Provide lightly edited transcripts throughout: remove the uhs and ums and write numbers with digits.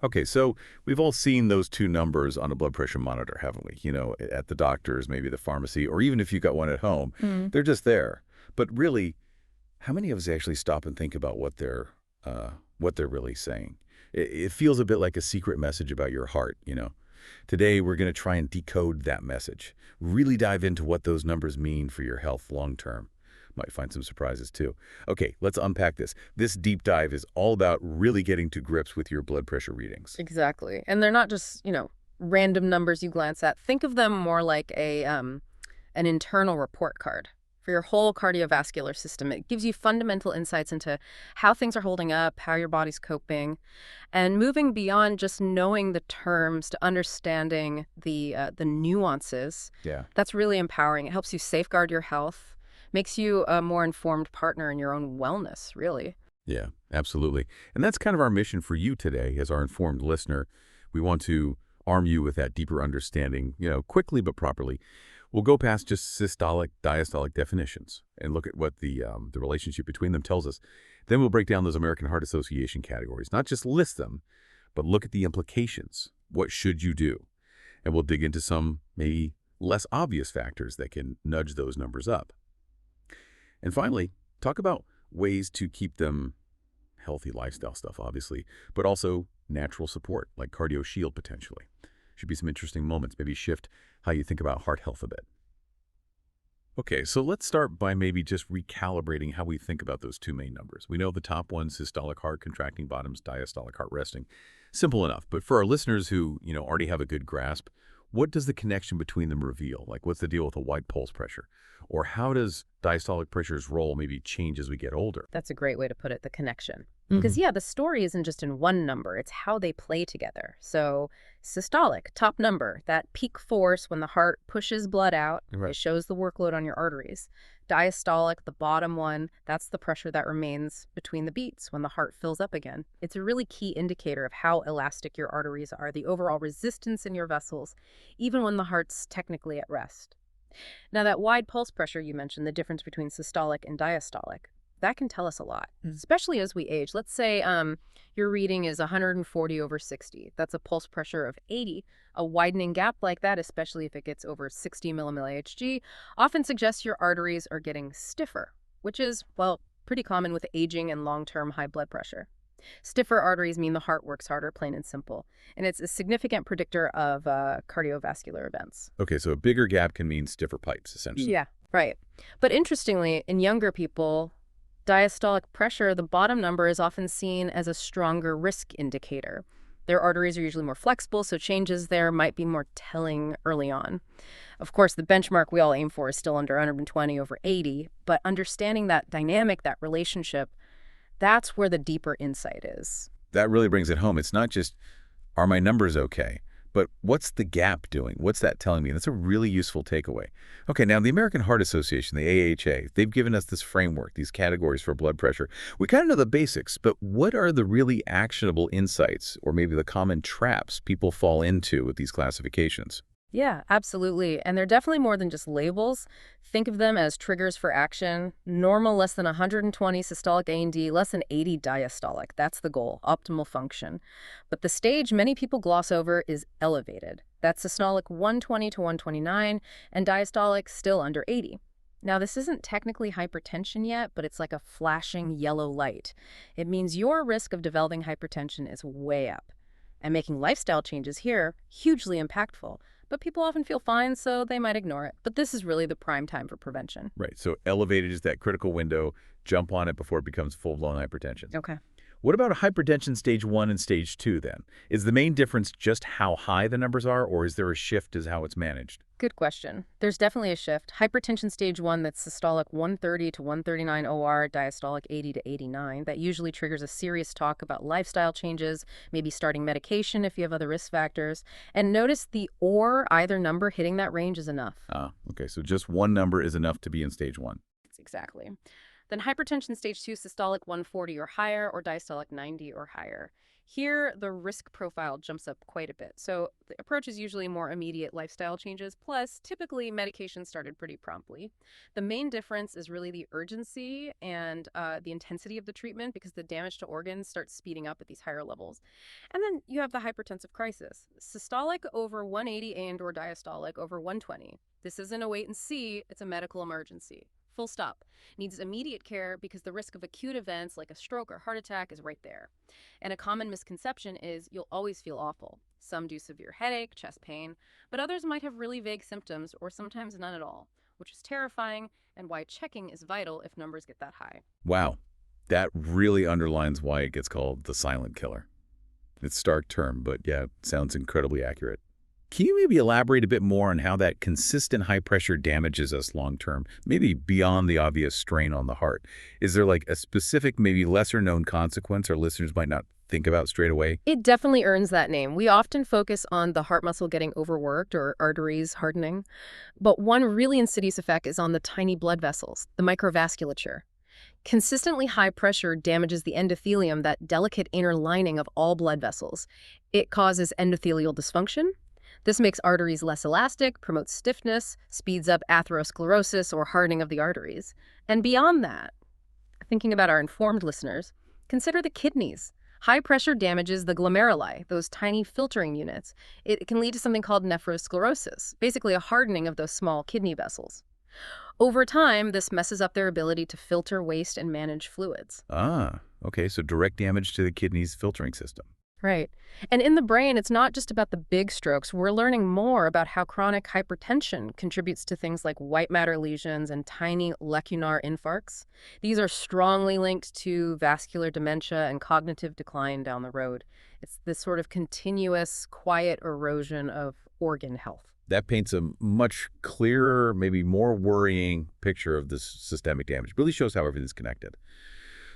Okay, so we've all seen those two numbers on a blood pressure monitor, haven't we? At the doctor's, maybe the pharmacy, or even if you got one at home, Mm. they're just there. But really, how many of us actually stop and think about what they're really saying? It feels a bit like a secret message about your heart. Today, we're going to try and decode that message, really dive into what those numbers mean for your health long term. Might find some surprises too. Okay, let's unpack this. This deep dive is all about really getting to grips with your blood pressure readings. Exactly. And they're not just, random numbers you glance at. Think of them more like an internal report card for your whole cardiovascular system. It gives you fundamental insights into how things are holding up, how your body's coping, and moving beyond just knowing the terms to understanding the nuances. Yeah. That's really empowering. It helps you safeguard your health, makes you a more informed partner in your own wellness, really. Yeah, absolutely. And that's kind of our mission for you today as our informed listener. We want to arm you with that deeper understanding, quickly but properly. We'll go past just systolic, diastolic definitions and look at what the relationship between them tells us. Then we'll break down those American Heart Association categories, not just list them, but look at the implications. What should you do? And we'll dig into some maybe less obvious factors that can nudge those numbers up. And finally, talk about ways to keep them healthy lifestyle stuff, obviously, but also natural support like Cardio Shield potentially. Should be some interesting moments. Maybe shift how you think about heart health a bit. Okay, so let's start by maybe just recalibrating how we think about those two main numbers. We know the top one, systolic heart contracting, bottoms, diastolic heart resting. Simple enough. But for our listeners who, already have a good grasp, what does the connection between them reveal? Like, what's the deal with a wide pulse pressure? Or how does diastolic pressure's role maybe change as we get older? That's a great way to put it, the connection. Hmm. Because, yeah, the story isn't just in one number, it's how they play together. So, systolic, top number, that peak force when the heart pushes blood out, Right. it shows the workload on your arteries. Diastolic, the bottom one, that's the pressure that remains between the beats when the heart fills up again. It's a really key indicator of how elastic your arteries are, the overall resistance in your vessels, even when the heart's technically at rest. Now, that wide pulse pressure you mentioned, the difference between systolic and diastolic, that can tell us a lot, especially as we age. Let's say your reading is 140 over 60. That's a pulse pressure of 80. A widening gap like that, especially if it gets over 60 millimilli Hg, often suggests your arteries are getting stiffer, which is, well, pretty common with aging and long-term high blood pressure. Stiffer arteries mean the heart works harder, plain and simple. And it's a significant predictor of cardiovascular events. Okay, so a bigger gap can mean stiffer pipes, essentially. Yeah, right. But interestingly, in younger people, diastolic pressure, the bottom number, is often seen as a stronger risk indicator. Their arteries are usually more flexible, so changes there might be more telling early on. Of course, the benchmark we all aim for is still under 120 over 80, but understanding that dynamic, that relationship, that's where the deeper insight is. That really brings it home. It's not just, are my numbers okay? But what's the gap doing? What's that telling me? That's a really useful takeaway. Okay, now the American Heart Association, the AHA, they've given us this framework, these categories for blood pressure. We kind of know the basics, but what are the really actionable insights or maybe the common traps people fall into with these classifications? Yeah, absolutely. And they're definitely more than just labels. Think of them as triggers for action. Normal, less than 120 systolic A&D, less than 80 diastolic. That's the goal, optimal function. But the stage many people gloss over is elevated. That's systolic 120 to 129 and diastolic still under 80. Now, this isn't technically hypertension yet, but it's like a flashing yellow light. It means your risk of developing hypertension is way up. And making lifestyle changes here, hugely impactful. But people often feel fine, so they might ignore it. But this is really the prime time for prevention. Right, so elevated is that critical window. Jump on it before it becomes full-blown hypertension. Okay. What about hypertension stage 1 and stage 2 then? Is the main difference just how high the numbers are, or is there a shift as how it's managed? Good question. There's definitely a shift. Hypertension stage 1, that's systolic 130 to 139 OR, diastolic 80 to 89. That usually triggers a serious talk about lifestyle changes, maybe starting medication if you have other risk factors. And notice the or, either number hitting that range is enough. Okay, so just one number is enough to be in stage 1. Exactly. Then hypertension stage 2, systolic 140 or higher, or diastolic 90 or higher. Here, the risk profile jumps up quite a bit. So the approach is usually more immediate lifestyle changes, plus typically medication started pretty promptly. The main difference is really the urgency and the intensity of the treatment because the damage to organs starts speeding up at these higher levels. And then you have the hypertensive crisis. Systolic over 180 and/or diastolic over 120. This isn't a wait and see, it's a medical emergency. Full stop. Needs immediate care because the risk of acute events like a stroke or heart attack is right there. And a common misconception is you'll always feel awful. Some do severe headache, chest pain, but others might have really vague symptoms or sometimes none at all, which is terrifying and why checking is vital if numbers get that high. Wow, that really underlines why it gets called the silent killer. It's a stark term, but yeah, it sounds incredibly accurate. Can you maybe elaborate a bit more on how that consistent high pressure damages us long term, maybe beyond the obvious strain on the heart? Is there like a specific, maybe lesser known consequence our listeners might not think about straight away? It definitely earns that name. We often focus on the heart muscle getting overworked or arteries hardening, but one really insidious effect is on the tiny blood vessels, the microvasculature. Consistently high pressure damages the endothelium, that delicate inner lining of all blood vessels. It causes endothelial dysfunction. This makes arteries less elastic, promotes stiffness, speeds up atherosclerosis or hardening of the arteries. And beyond that, thinking about our informed listeners, consider the kidneys. High pressure damages the glomeruli, those tiny filtering units. It can lead to something called nephrosclerosis, basically a hardening of those small kidney vessels. Over time, this messes up their ability to filter waste and manage fluids. Ah, okay, so direct damage to the kidney's filtering system. Right. And in the brain, it's not just about the big strokes. We're learning more about how chronic hypertension contributes to things like white matter lesions and tiny lacunar infarcts. These are strongly linked to vascular dementia and cognitive decline down the road. It's this sort of continuous, quiet erosion of organ health. That paints a much clearer, maybe more worrying picture of this systemic damage. Really shows how everything's connected.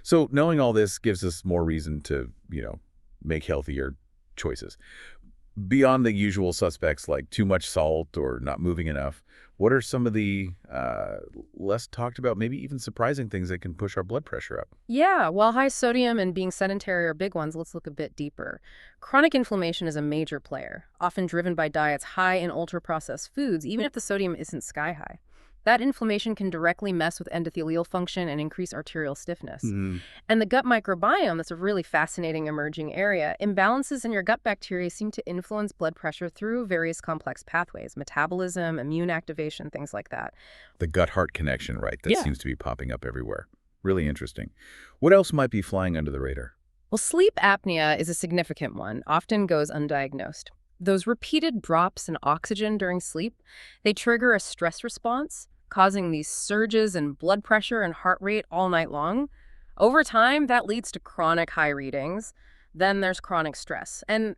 So knowing all this gives us more reason to, make healthier choices. Beyond the usual suspects like too much salt or not moving enough, what are some of the less talked about, maybe even surprising things that can push our blood pressure up? Yeah, while high sodium and being sedentary are big ones, let's look a bit deeper. Chronic inflammation is a major player, often driven by diets high in ultra-processed foods, even if the sodium isn't sky high. That inflammation can directly mess with endothelial function and increase arterial stiffness. And the gut microbiome, that's a really fascinating emerging area. Imbalances in your gut bacteria seem to influence blood pressure through various complex pathways, metabolism, immune activation, things like that. The gut-heart connection, right? That Yeah. seems to be popping up everywhere. Really interesting. What else might be flying under the radar? Well, sleep apnea is a significant one, often goes undiagnosed. Those repeated drops in oxygen during sleep, they trigger a stress response, causing these surges in blood pressure and heart rate all night long. Over time, that leads to chronic high readings. Then there's chronic stress. And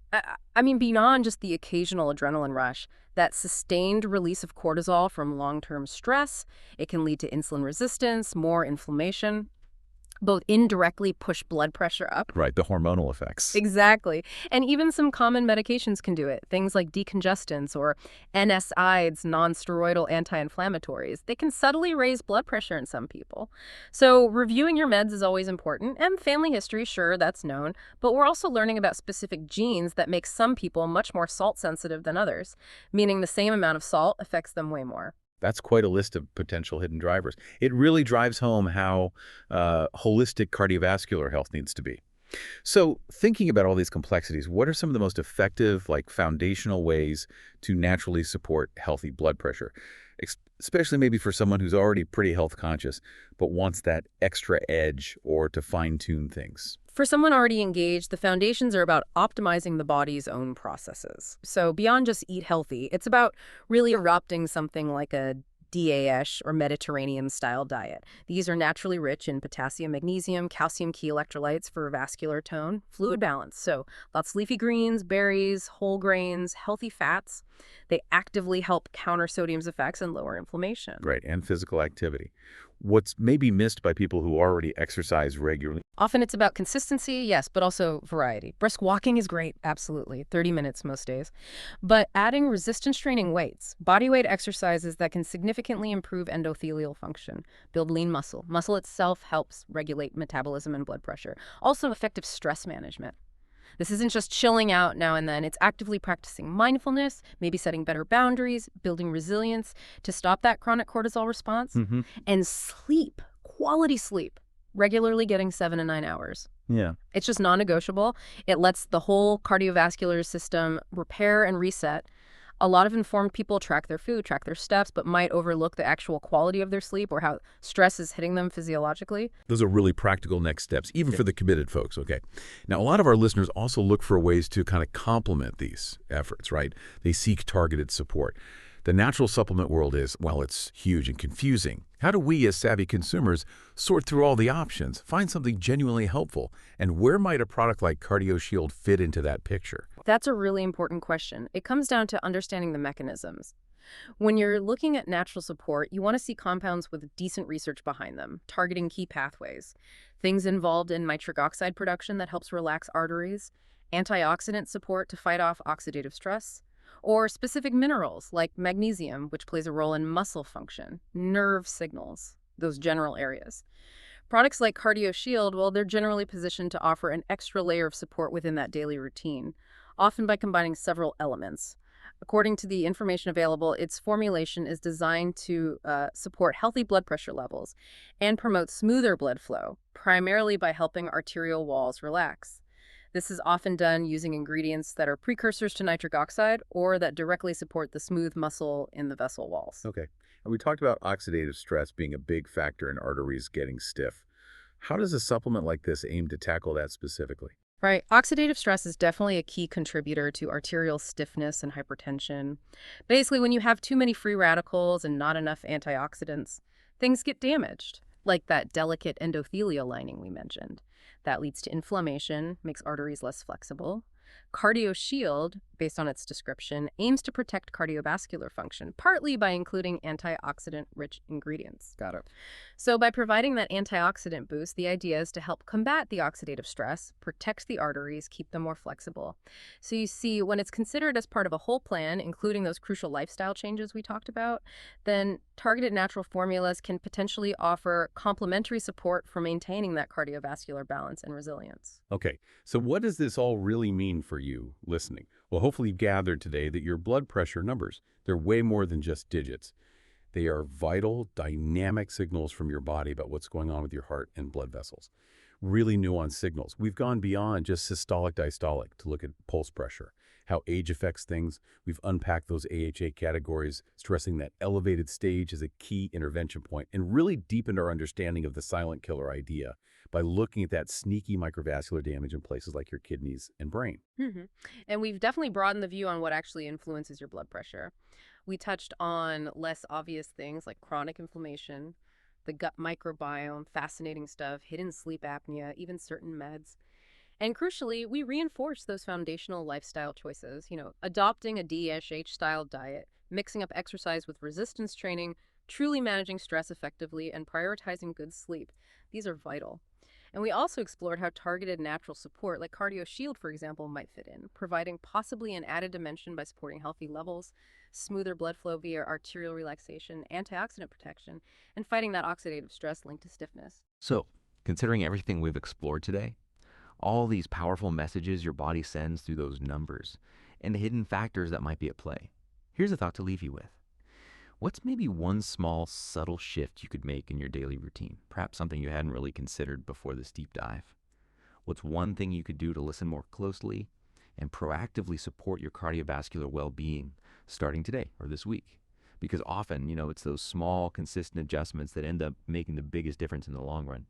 beyond just the occasional adrenaline rush, that sustained release of cortisol from long-term stress, it can lead to insulin resistance, more inflammation. Both indirectly push blood pressure up. Right, the hormonal effects. Exactly. And even some common medications can do it. Things like decongestants or NSAIDs, non-steroidal anti-inflammatories. They can subtly raise blood pressure in some people. So reviewing your meds is always important. And family history, sure, that's known. But we're also learning about specific genes that make some people much more salt sensitive than others, meaning the same amount of salt affects them way more. That's quite a list of potential hidden drivers. It really drives home how holistic cardiovascular health needs to be. So thinking about all these complexities, what are some of the most effective, foundational ways to naturally support healthy blood pressure? Especially maybe for someone who's already pretty health conscious, but wants that extra edge or to fine-tune things. For someone already engaged, the foundations are about optimizing the body's own processes. So beyond just eat healthy, it's about really adopting something like a DASH or Mediterranean-style diet. These are naturally rich in potassium, magnesium, calcium key electrolytes for vascular tone, fluid balance. So lots of leafy greens, berries, whole grains, healthy fats. They actively help counter sodium's effects and lower inflammation. Right, and physical activity. What's maybe missed by people who already exercise regularly? Often it's about consistency, yes, but also variety. Brisk walking is great, absolutely, 30 minutes most days. But adding resistance training weights, body weight exercises that can significantly improve endothelial function, build lean muscle. Muscle itself helps regulate metabolism and blood pressure. Also effective stress management. This isn't just chilling out now and then. It's actively practicing mindfulness, maybe setting better boundaries, building resilience to stop that chronic cortisol response. Mm-hmm. And sleep, quality sleep, regularly getting 7 to 9 hours. Yeah. It's just non-negotiable. It lets the whole cardiovascular system repair and reset. A lot of informed people track their food, track their steps, but might overlook the actual quality of their sleep or how stress is hitting them physiologically. Those are really practical next steps, even for the committed folks, okay? Now, a lot of our listeners also look for ways to kind of complement these efforts, right? They seek targeted support. The natural supplement world is, well, it's huge and confusing. How do we, as savvy consumers, sort through all the options, find something genuinely helpful? And where might a product like CardioShield fit into that picture? That's a really important question. It comes down to understanding the mechanisms. When you're looking at natural support, you want to see compounds with decent research behind them, targeting key pathways. Things involved in nitric oxide production that helps relax arteries, antioxidant support to fight off oxidative stress, or specific minerals like magnesium, which plays a role in muscle function, nerve signals, those general areas. Products like CardioShield, well, they're generally positioned to offer an extra layer of support within that daily routine, often by combining several elements. According to the information available, its formulation is designed to support healthy blood pressure levels and promote smoother blood flow, primarily by helping arterial walls relax. This is often done using ingredients that are precursors to nitric oxide or that directly support the smooth muscle in the vessel walls. Okay. And we talked about oxidative stress being a big factor in arteries getting stiff. How does a supplement like this aim to tackle that specifically? Right. Oxidative stress is definitely a key contributor to arterial stiffness and hypertension. Basically, when you have too many free radicals and not enough antioxidants, things get damaged, like that delicate endothelial lining we mentioned. That leads to inflammation, makes arteries less flexible. CardioShield, based on its description, aims to protect cardiovascular function, partly by including antioxidant-rich ingredients. Got it. So by providing that antioxidant boost, the idea is to help combat the oxidative stress, protect the arteries, keep them more flexible. So you see, when it's considered as part of a whole plan, including those crucial lifestyle changes we talked about, then targeted natural formulas can potentially offer complementary support for maintaining that cardiovascular balance and resilience. Okay, so what does this all really mean for you listening? Well, hopefully you've gathered today that your blood pressure numbers, they're way more than just digits. They are vital, dynamic signals from your body about what's going on with your heart and blood vessels. Really nuanced signals. We've gone beyond just systolic, diastolic to look at pulse pressure, how age affects things. We've unpacked those AHA categories, stressing that elevated stage is a key intervention point, and really deepened our understanding of the silent killer idea by looking at that sneaky microvascular damage in places like your kidneys and brain. And we've definitely broadened the view on what actually influences your blood pressure. We touched on less obvious things like chronic inflammation, the gut microbiome, fascinating stuff, hidden sleep apnea, even certain meds. And crucially, we reinforce those foundational lifestyle choices, adopting a DSH-style diet, mixing up exercise with resistance training, truly managing stress effectively, and prioritizing good sleep. These are vital. And we also explored how targeted natural support, like CardioShield, for example, might fit in, providing possibly an added dimension by supporting healthy levels, smoother blood flow via arterial relaxation, antioxidant protection, and fighting that oxidative stress linked to stiffness. So, considering everything we've explored today, all these powerful messages your body sends through those numbers, and the hidden factors that might be at play, here's a thought to leave you with. What's maybe one small, subtle shift you could make in your daily routine? Perhaps something you hadn't really considered before this deep dive. What's one thing you could do to listen more closely and proactively support your cardiovascular well-being starting today or this week? Because often, it's those small, consistent adjustments that end up making the biggest difference in the long run.